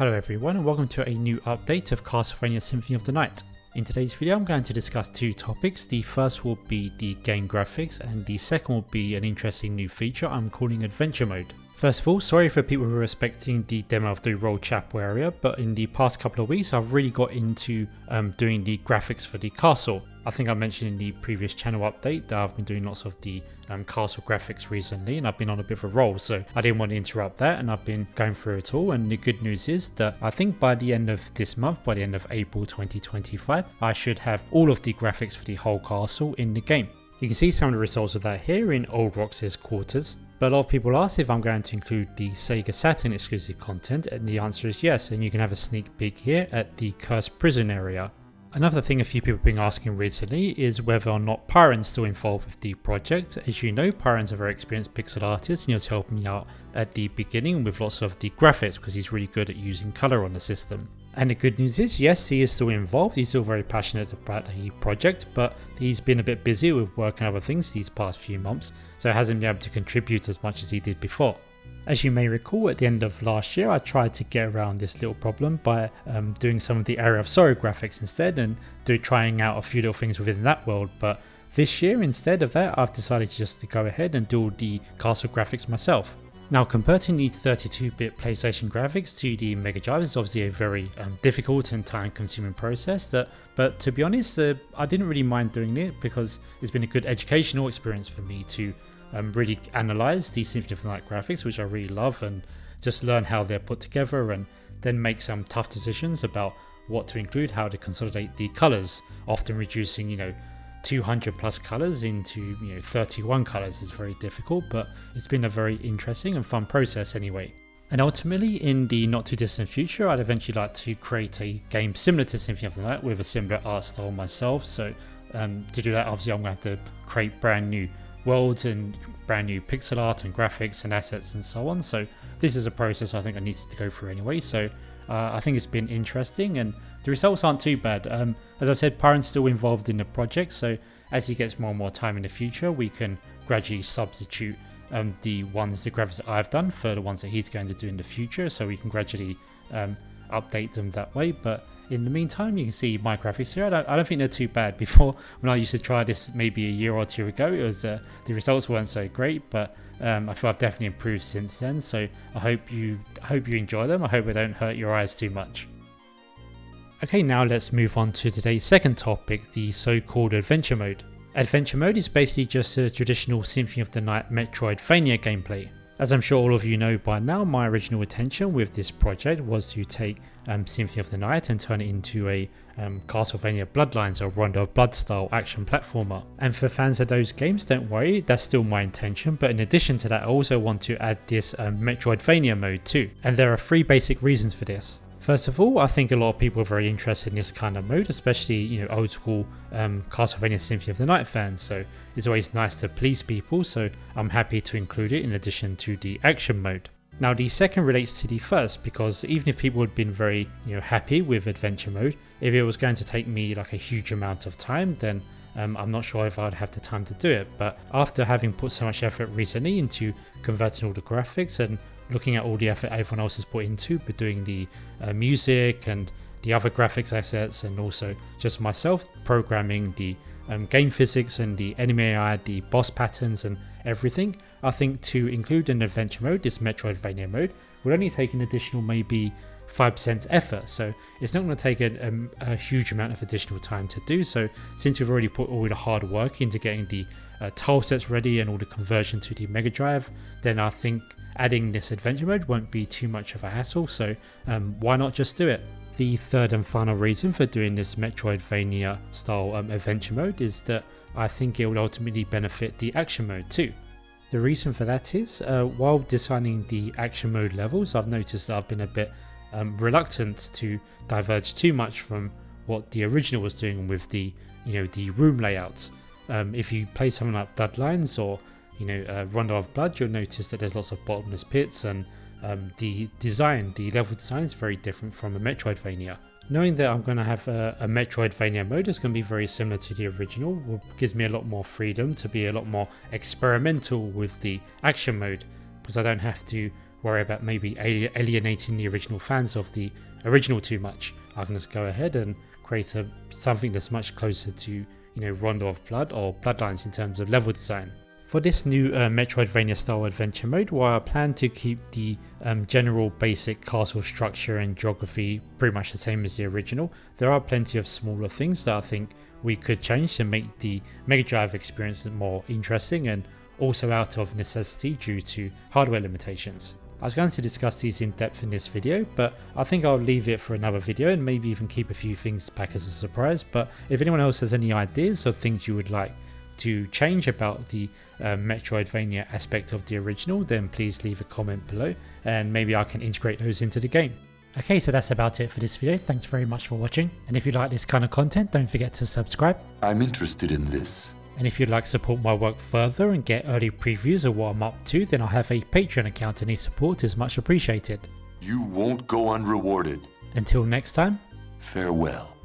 Hello everyone and welcome to a new update of Castlevania Symphony of the Night. In today's video I'm going to discuss two topics. The first will be the game graphics and the second will be an interesting new feature I'm calling Adventure Mode. First of all, sorry for people who are expecting the demo of the Roll Chapel area, but in the past couple of weeks I've really got into doing the graphics for the castle. I think I mentioned in the previous channel update that I've been doing lots of the castle graphics recently and I've been on a bit of a roll, so I didn't want to interrupt that and I've been going through it all. And the good news is that I think by the end of this month, by the end of April 2025, I should have all of the graphics for the whole castle in the game. You can see some of the results of that here in Old Rox's quarters. But a lot of people ask if I'm going to include the Sega Saturn exclusive content, and the answer is yes, and you can have a sneak peek here at the Cursed Prison area. Another thing a few people have been asking recently is whether or not Pyron's still involved with the project. As you know, Pyron's a very experienced pixel artist and he was helping me out at the beginning with lots of the graphics because he's really good at using colour on the system. And the good news is, yes, he is still involved, he's still very passionate about the project, but he's been a bit busy with work and other things these past few months, so hasn't been able to contribute as much as he did before. As you may recall, at the end of last year I tried to get around this little problem by doing some of the Area of Sorrow graphics instead and trying out a few little things within that world, but this year instead of that I've decided just to go ahead and do all the castle graphics myself. Now, converting the 32-bit PlayStation graphics to the Mega Drive is obviously a very difficult and time-consuming process, but to be honest, I didn't really mind doing it because it's been a good educational experience for me to really analyze the Symphony of the Night graphics, which I really love, and just learn how they're put together and then make some tough decisions about what to include, how to consolidate the colors, often reducing 200 plus colors into 31 colors is very difficult, but it's been a very interesting and fun process anyway. And ultimately, in the not too distant future, I'd eventually like to create a game similar to Symphony of the Night with a similar art style myself. So to do that, obviously I'm going to have to create brand new worlds and brand new pixel art and graphics and assets and so on. So this is a process I think I needed to go through anyway. So I think it's been interesting and the results aren't too bad. As I said, Pyron's still involved in the project, so as he gets more and more time in the future, we can gradually substitute the graphics that I've done for the ones that he's going to do in the future, so we can gradually update them that way. But in the meantime, you can see my graphics here. I don't think they're too bad. Before, when I used to try this maybe a year or two ago, it was the results weren't so great, but I feel I've definitely improved since then. So I hope you enjoy them. I hope they don't hurt your eyes too much. Okay, now let's move on to today's second topic, the so-called Adventure Mode. Adventure Mode is basically just a traditional Symphony of the Night Metroidvania gameplay. As I'm sure all of you know by now, my original intention with this project was to take Symphony of the Night and turn it into a Castlevania Bloodlines or Rondo of Blood style action platformer. And for fans of those games, don't worry, that's still my intention, but in addition to that I also want to add this Metroidvania mode too. And there are three basic reasons for this. First of all, I think a lot of people are very interested in this kind of mode, especially old school Castlevania Symphony of the Night fans, so it's always nice to please people, so I'm happy to include it in addition to the action mode. Now the second relates to the first, because even if people had been very happy with adventure mode, if it was going to take me like a huge amount of time, then I'm not sure if I'd have the time to do it. But after having put so much effort recently into converting all the graphics and looking at all the effort everyone else has put into, but doing the music and the other graphics assets, and also just myself programming the game physics and the enemy AI, the boss patterns and everything, I think to include an adventure mode, this Metroidvania mode, would only take an additional maybe 5% effort, so it's not going to take a huge amount of additional time to do. So since we've already put all the hard work into getting the tile sets ready and all the conversion to the Mega Drive, then I think adding this adventure mode won't be too much of a hassle, so why not just do it? The third and final reason for doing this Metroidvania style adventure mode is that I think it will ultimately benefit the action mode too. The reason for that is, while designing the action mode levels, I've noticed that I've been a bit reluctant to diverge too much from what the original was doing with the room layouts. If you play something like Bloodlines or Rondo of Blood, you'll notice that there's lots of bottomless pits, and the level design is very different from a Metroidvania. Knowing that I'm going to have a Metroidvania mode that's going to be very similar to the original gives me a lot more freedom to be a lot more experimental with the action mode, because I don't have to worry about maybe alienating the original fans of the original too much. I can just go ahead and create something that's much closer to, Rondo of Blood or Bloodlines in terms of level design. For this new Metroidvania style adventure mode, while I plan to keep the general basic castle structure and geography pretty much the same as the original, there are plenty of smaller things that I think we could change to make the Mega Drive experience more interesting, and also out of necessity due to hardware limitations. I was going to discuss these in depth in this video, but I think I'll leave it for another video and maybe even keep a few things back as a surprise. But if anyone else has any ideas or things you would like to change about the Metroidvania aspect of the original, then please leave a comment below and maybe I can integrate those into the game. Okay, so that's about it for this video. Thanks very much for watching, and if you like this kind of content, don't forget to subscribe. I'm interested in this. And if you'd like to support my work further and get early previews of what I'm up to, then I have a Patreon account and any support is much appreciated. You won't go unrewarded. Until next time, farewell.